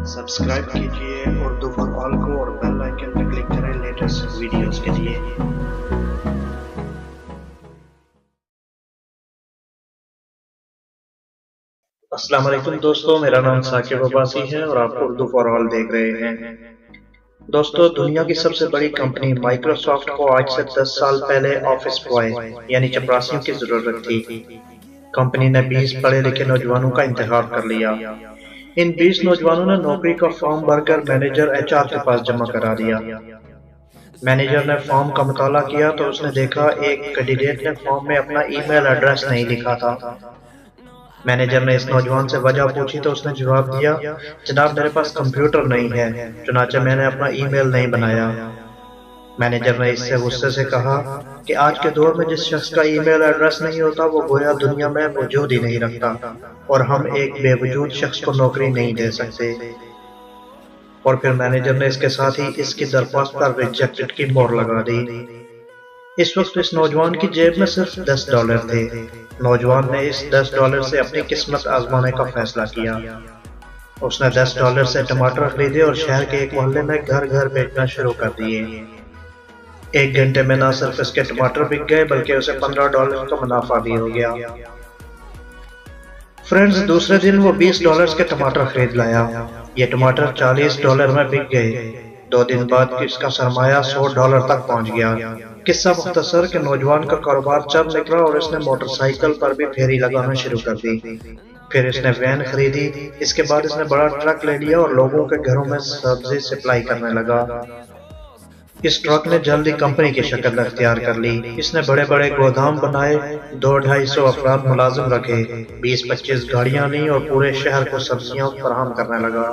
Subscribe कीजिए Urdu for all को और बेल आइकन पर क्लिक करें लेटेस्ट वीडियोस के लिए। अस्सलाम वालेकुम दोस्तों, मेरा नाम साकिब अब्बासी है और आप उर्दू फॉर ऑल देख रहे हैं। दोस्तों, दुनिया की सबसे बड़ी कंपनी माइक्रोसॉफ्ट को आज से 10 साल पहले ऑफिस बॉय यानी चपरासियों की जरूरत थी। कंपनी ने 20 पढ़े लिखे नौजवानों का इंतखाब कर लिया। इन 20 नौजवानों ने नौकरी का फॉर्म भरकर मैनेजर एचआर के पास जमा करा दिया। मैनेजर ने फॉर्म का मुताला किया तो उसने देखा एक कैंडिडेट ने फॉर्म में अपना ईमेल एड्रेस नहीं लिखा था। मैनेजर ने इस नौजवान से वजह पूछी तो उसने जवाब दिया, जनाब मेरे पास कंप्यूटर नहीं है, चुनाचे मैंने अपना ईमेल नहीं बनाया। मैनेजर ने इससे गुस्से से कहा कि आज के दौर में जिस शख्स का ईमेल एड्रेस नहीं होता वो गोया दुनिया में वजूद ही नहीं रखता और हम एक बेवजूद शख्स को नौकरी नहीं दे सकते। और फिर मैनेजर ने इसके साथ ही इसकी दरख्वास्त पर रिजेक्टेड की मोहर लगा दी। इस वक्त इस नौजवान की जेब में सिर्फ $10 थे। नौजवान ने इस $10 से अपनी किस्मत आजमाने का फैसला किया। उसने $10 से टमाटर खरीदे और शहर के एक मोहल्ले में घर घर बेचना शुरू कर दिए। 1 घंटे में न सिर्फ इसके टमाटर बिक गए बल्कि उसे $15 का मुनाफा भी हो गया। फ्रेंड्स, दूसरे दिन वो $20 के टमाटर खरीद लाया। ये टमाटर $40 में बिक गए। 2 दिन बाद इसका सरमाया $100 तक पहुंच गया। किस्सा मुख्तसर के नौजवान का कारोबार चल निकला और इसने मोटरसाइकिल पर भी फेरी लगाना शुरू कर दी। फिर इसने वैन खरीदी। इसके बाद इसने बड़ा ट्रक ले लिया और लोगों के घरों में सब्जी सप्लाई करने लगा। इस ट्रक ने जल्दी कंपनी की शक्ल अख्तियार कर ली। इसने बड़े बड़े गोदाम बनाए, 200-250 अफराद मुलाजिम रखे, 20-25 गाड़ियां ली और पूरे शहर को सब्जियां फराहम करने लगा।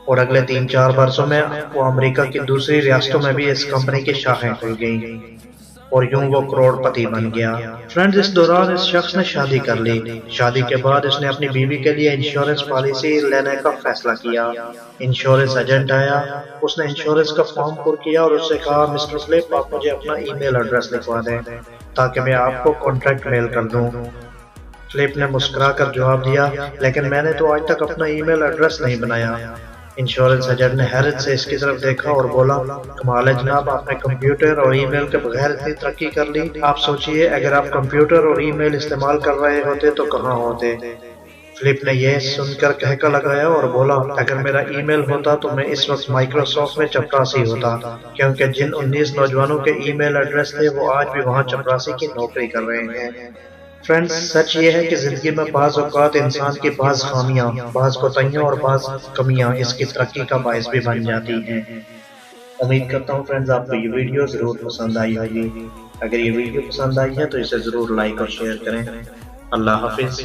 और अगले 3-4 वर्षों में वो अमेरिका की दूसरी रियासतों में भी इस कंपनी की शाखें खुल गईं और यूं वो करोड़पति बन गया। फ्रेंड्स, इस दौरान इस शख्स ने शादी कर ली। शादी के बाद इसने अपनी बीवी के लिए इंश्योरेंस पॉलिसी लेने का फैसला किया। इंश्योरेंस एजेंट आया, उसने इंश्योरेंस का फॉर्म पुर किया और उससे कहा, मिस्टर फिलिप आप मुझे अपना ईमेल एड्रेस लिखवा दें ताकि मैं आपको कॉन्ट्रैक्ट मेल कर दूं। फिलिप ने मुस्कुरा कर जवाब दिया, लेकिन मैंने तो आज तक अपना ईमेल एड्रेस नहीं बनाया। इंश्योरेंस एजेंट ने हैरत से इसकी तरफ देखा और बोला, कमाल है जनाब, आपने कंप्यूटर और ईमेल के बगैर इतनी तरक्की कर ली। आप सोचिए अगर आप कंप्यूटर और ईमेल इस्तेमाल कर रहे होते तो कहाँ होते। फिलिप ने यह सुनकर कहका लगाया और बोला, अगर मेरा ईमेल होता तो मैं इस वक्त माइक्रोसॉफ्ट में चपरासी होता, क्योंकि जिन 19 नौजवानों के ईमेल एड्रेस थे वो आज भी वहाँ चपरासी की नौकरी कर रहे हैं। फ्रेंड्स, सच ये है कि जिंदगी में बाज़ औक़ात इंसान की बाज़ खामियां, बाज़ कोताहियां और बाज़ कमियां इसकी तरक्की का बायस भी बन जाती हैं। उम्मीद करता हूँ फ्रेंड्स आपको ये वीडियो ज़रूर पसंद आई होगी। अगर ये वीडियो पसंद आई है तो इसे ज़रूर लाइक और शेयर करें। अल्लाह हाफिज़।